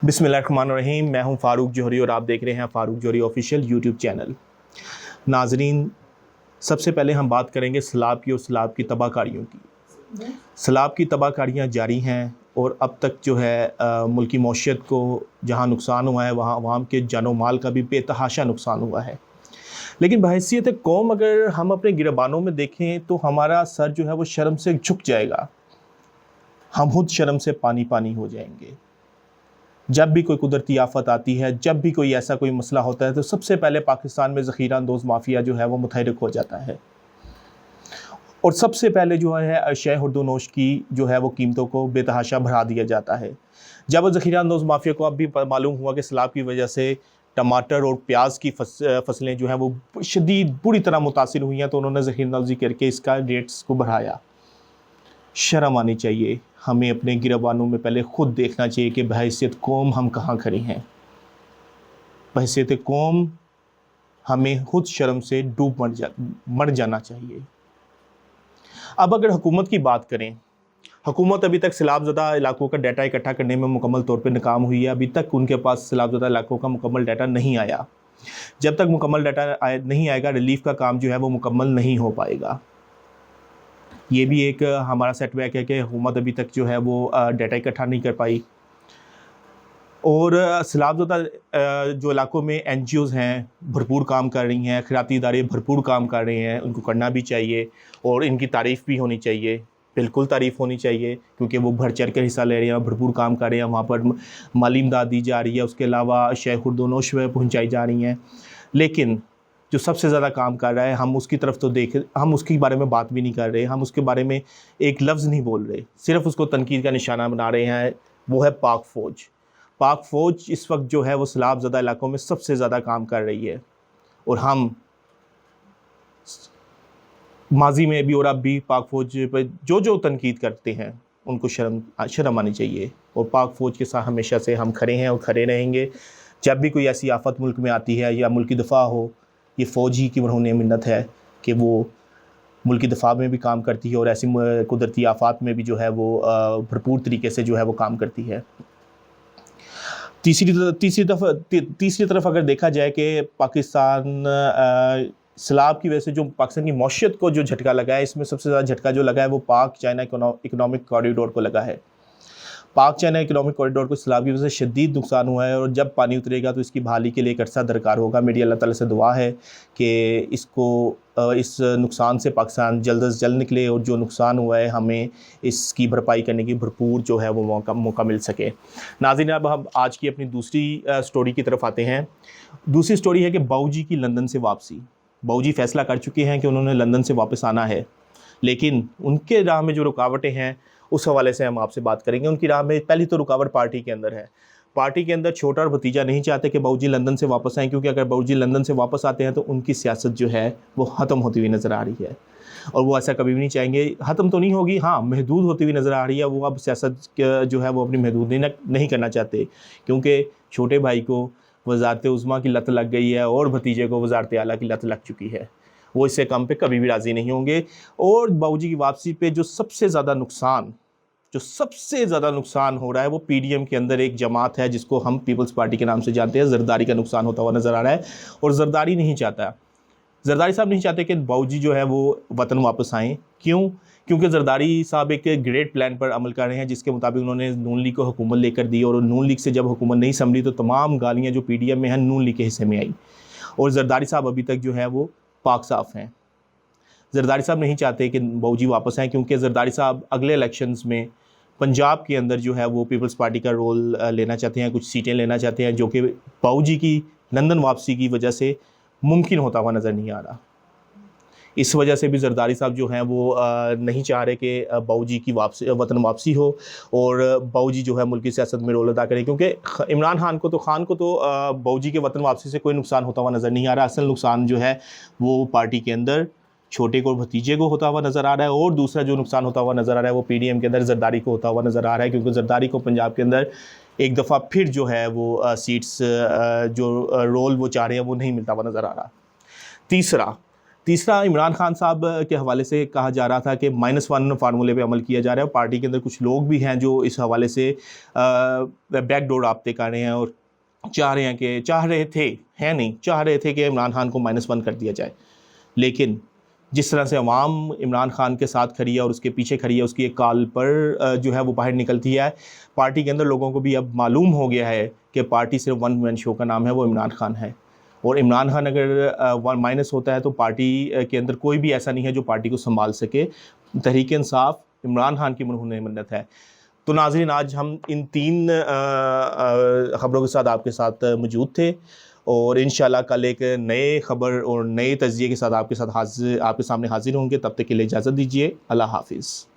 बिस्मिल्लाहिर्रहमानिर्रहीम। मैं हूं फ़ारूक जौहरी और आप देख रहे हैं फ़ारूक जौहरी ऑफिशियल यूट्यूब चैनल। नाजरीन, सबसे पहले हम बात करेंगे सैलाब की और सैलाब की तबाहकारियों की। सैलाब की तबाहकारियाँ जारी हैं और अब तक जो है मुल्की मईशत को जहां नुकसान हुआ है वहां अवाम के जानो माल का भी बेतहाशा नुकसान हुआ है। लेकिन बहैसियत कौम अगर हम अपने गिरबानों में देखें तो हमारा सर जो है वो शर्म से झुक जाएगा। हम खुद शर्म से पानी पानी हो जाएंगे। जब भी कोई कुदरती आफत आती है, जब भी कोई ऐसा कोई मसला होता है, तो सबसे पहले पाकिस्तान में ज़ख़ीरा अंदोज़ माफिया जो है वो मुतहरिक हो जाता है और सबसे पहले जो है अशिया खुर्दोनोश की जो है वो कीमतों को बेतहाशा बढ़ा दिया जाता है। जब ज़ख़ीरा अंदोज़ माफिया को अब भी मालूम हुआ कि सैलाब की वजह से टमाटर और प्याज की फसलें जो हैं वो शदीद बुरी तरह मुतासिर हुई हैं, तो उन्होंने ज़ख़ीरा अंदोज़ी करके इसका रेट्स को बढ़ाया। शर्म आनी चाहिए। हमें अपने गिरबानों में पहले ख़ुद देखना चाहिए कि बहैसियत कौम हम कहाँ खड़े हैं। बहैसियत कौम हमें खुद शर्म से डूब मर जाना चाहिए। अब अगर हुकूमत की बात करें, हुकूमत अभी तक सैलाबज़दा इलाकों का डाटा इकट्ठा करने में मुकम्मल तौर पर नाकाम हुई है। अभी तक उनके पास सैलाबज़दा इलाकों का मुकम्मल डाटा नहीं आया। जब तक मुकम्मल डाटा नहीं आएगा, रिलीफ़ का काम जो है वो मुकम्मल नहीं हो पाएगा। ये भी एक हमारा सेटबैक है कि हुकूमत अभी तक जो है वो डाटा इकट्ठा नहीं कर पाई। और सैलाबज़दा जो इलाकों में NGOs हैं भरपूर काम कर रही हैं, खैराती इदारे भरपूर काम कर रहे हैं, उनको करना भी चाहिए और इनकी तारीफ़ भी होनी चाहिए, बिल्कुल तारीफ़ होनी चाहिए, क्योंकि वो बढ़ चढ़ कर हिस्सा ले रहे हैं, भरपूर काम कर रहे हैं। वहाँ पर माली इमदाद दी जा रही है, उसके अलावा अशिया खुर्दोनोश पहुँचाई जा रही हैं। लेकिन जो सबसे ज़्यादा काम कर रहा है, हम उसकी तरफ तो हम उसके बारे में बात भी नहीं कर रहे, हम उसके बारे में एक लफ्ज़ नहीं बोल रहे, सिर्फ़ उसको तनकीद का निशाना बना रहे हैं। वो है पाक फ़ौज। पाक फ़ौज इस वक्त जो है वो सैलाबज़दा इलाकों में सबसे ज़्यादा काम कर रही है और हम माजी में भी और अब भी पाक फ़ौज पर जो तनकीद करते हैं उनको शर्म आनी चाहिए। और पाक फ़ौज के साथ हमेशा से हम खड़े हैं और खड़े रहेंगे। जब भी कोई ऐसी आफत मुल्क में आती है या मुल्क की दफ़ा हो, ये फ़ौज ही की मरहून मिन्नत है कि वो मुल्क की दफ़ा में भी काम करती है और ऐसी कुदरती आफात में भी जो है वो भरपूर तरीके से जो है वो काम करती है। तीसरी तरफ अगर देखा जाए कि पाकिस्तान सैलाब की वजह से जो पाकिस्तान की मईशत को जो झटका लगा है, इसमें सबसे ज़्यादा झटका जो लगा है वो पाक चाइना इकनॉमिक कॉरिडोर को लगा है। पाक चाइना इकनॉमिक कॉरिडोर को सैलाब की वजह से शदीद नुकसान हुआ है और जब पानी उतरेगा तो इसकी बहाली के लिए एक अरसा दरकार होगा। मेरी अल्लाह ताला से दुआ है कि इस नुकसान से पाकिस्तान जल्द अज़ जल्द निकले और जो नुकसान हुआ है हमें इसकी भरपाई करने की भरपूर जो है वो मौका मिल सके। नाज़रीन, अब हम आज की अपनी दूसरी स्टोरी की तरफ आते हैं। दूसरी स्टोरी है कि बाऊजी की लंदन से वापसी। बाऊजी फ़ैसला कर चुके हैं कि उन्होंने लंदन से वापस आना है, लेकिन उनके राह में जो रुकावटें हैं उस हवाले से हम आपसे बात करेंगे। उनकी राह में पहली तो रुकावट पार्टी के अंदर है। पार्टी के अंदर छोटा और भतीजा नहीं चाहते कि बाऊजी लंदन से वापस आएँ, क्योंकि अगर बाऊजी लंदन से वापस आते हैं तो उनकी सियासत जो है वो ख़त्म होती हुई नज़र आ रही है और वो ऐसा कभी भी नहीं चाहेंगे। ख़त्म तो नहीं होगी, हाँ महदूद होती हुई नज़र आ रही है। वो अब सियासत जो है वो अपनी महदूद नहीं करना चाहते, क्योंकि छोटे भाई को वज़ारत उज़्मा की लत लग गई है और भतीजे को वज़ारत आला की लत लग चुकी है। वो इससे कम पे कभी भी राज़ी नहीं होंगे। और बाऊजी की वापसी पे जो सबसे ज़्यादा नुकसान हो रहा है वो PDM के अंदर एक जमात है जिसको हम पीपल्स पार्टी के नाम से जानते हैं। ज़रदारी का नुकसान होता हुआ नज़र आ रहा है और ज़रदारी नहीं चाहता, ज़रदारी साहब नहीं चाहते कि बाऊजी जो है वो वतन वापस आएँ। क्यों? क्योंकि ज़रदारी साहब एक ग्रेट प्लान पर अमल कर रहे हैं जिसके मुताबिक उन्होंने नून लीग को हुकूमत लेकर दी और नून लीग से जब हुकूमत नहीं संभली तो तमाम गालियाँ जो PDM में हैं नून लीग के हिस्से में आई और ज़रदारी साहब अभी तक जो है वो पाक साफ़ हैं। ज़रदारी साहब नहीं चाहते कि बाऊजी वापस आएँ, क्योंकि ज़रदारी साहब अगले इलेक्शंस में पंजाब के अंदर जो है वो पीपल्स पार्टी का रोल लेना चाहते हैं, कुछ सीटें लेना चाहते हैं, जो कि बाऊजी की लंदन वापसी की वजह से मुमकिन होता हुआ नज़र नहीं आ रहा। इस वजह से भी ज़रदारी साहब जो हैं वो नहीं चाह रहे कि बाऊजी की वतन वापसी हो और बाऊजी जो है मुल्क की सियासत में रोल अदा करें, क्योंकि इमरान खान को तो बाऊजी के वतन वापसी से कोई नुकसान होता हुआ नज़र नहीं आ रहा। असल नुकसान जो है वो पार्टी के अंदर छोटे को और भतीजे को होता हुआ नज़र आ रहा है और दूसरा जो नुकसान होता हुआ नज़र आ रहा है वो PDM के अंदर ज़रदारी को होता हुआ नज़र आ रहा है, क्योंकि ज़रदारी को पंजाब के अंदर एक दफ़ा फिर जो है वो सीट्स जो रोल वो चाह रहे हैं वो नहीं मिलता हुआ नज़र आ रहा। تیسرا، عمران خان صاحب کے حوالے سے کہا جا رہا تھا کہ -1 فارمولے پہ عمل کیا جا رہا ہے، اور پارٹی کے اندر کچھ لوگ بھی ہیں جو اس حوالے سے بیک ڈور رابطے کر رہے ہیں اور چاہ رہے تھے کہ عمران خان کو -1 کر دیا جائے. لیکن جس طرح سے عوام عمران خان کے ساتھ کھڑی ہے اور اس کے پیچھے کھڑی ہے، اس کی ایک کال پر جو ہے وہ باہر نکلتی ہے. پارٹی کے اندر لوگوں کو بھی اب معلوم ہو گیا ہے کہ پارٹی صرف ون مین شو کا نام ہے، وہ عمران خان ہے. اور عمران خان اگر مائنس ہوتا ہے تو پارٹی کے اندر کوئی بھی ایسا نہیں ہے جو پارٹی کو سنبھال سکے. تحریک انصاف عمران خان کی مرہون منت ہے. تو ناظرین، آج ہم ان 3 خبروں کے ساتھ آپ کے ساتھ موجود تھے، اور انشاءاللہ کل ایک نئے خبر اور نئے تجزیے کے ساتھ آپ کے سامنے حاضر ہوں گے. تب تک کے لیے اجازت دیجیے. اللہ حافظ.